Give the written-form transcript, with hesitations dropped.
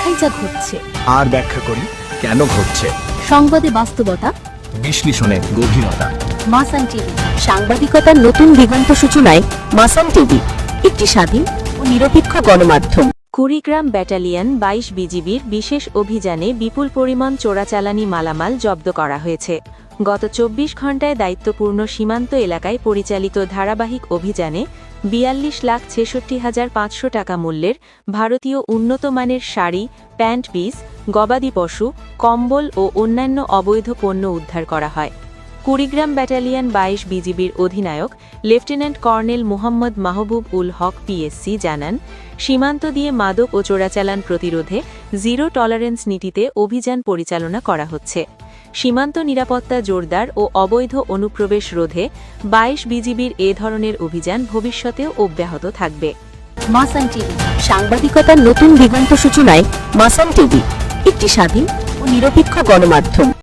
দেখাই যা ঘটছে, আর ব্যাখ্যা করি কেন ঘটছে। সংবাদে বাস্তবতা, বিশ্লেষণে গভীরতা। মাসান টিভি, সাংবাদিকতার নতুন দিগন্ত সূচনায় মাসান টিভি, একটি স্বাধীন ও নিরপেক্ষ গণমাধ্যম। কুড়িগ্রাম ব্যাটালিয়ন ২২ বিজিবির বিশেষ অভিযানে বিপুল পরিমাণ চোরাচালানি মালামাল জব্দ করা হয়েছে। গত ২৪ ঘণ্টায় দায়িত্বপূর্ণ সীমান্ত এলাকায় পরিচালিত ধারাবাহিক অভিযানে ৪২,৬৬,৫০০ টাকা মূল্যের ভারতীয় উন্নত মানের শাড়ি, প্যান্ট পিস, গবাদি পশু, কম্বল ও অন্যান্য অবৈধ পণ্য উদ্ধার করা হয়। কুড়িগ্রাম ব্যাটালিয়ন ২২ বিজিবির অধিনায়ক লেফটেন্যান্ট কর্নেল মোহাম্মদ মাহবুব উল হক পিএসসি জানান, সীমান্ত দিয়ে মাদক ও চোরাচালান প্রতিরোধে জিরো টলারেন্স নীতিতে অভিযান পরিচালনা করা হচ্ছে। সীমান্ত নিরাপত্তা জোরদার ও অবৈধ অনুপ্রবেশ রোধে ২২ বিজিবির এ ধরনের অভিযান ভবিষ্যতেও অব্যাহত থাকবে। মাসান টিভি, সাংবাদিকতার নতুন দিগন্ত সূচনায় মাসান টিভি, একটি স্বাধীন ও নিরপেক্ষ গণমাধ্যম।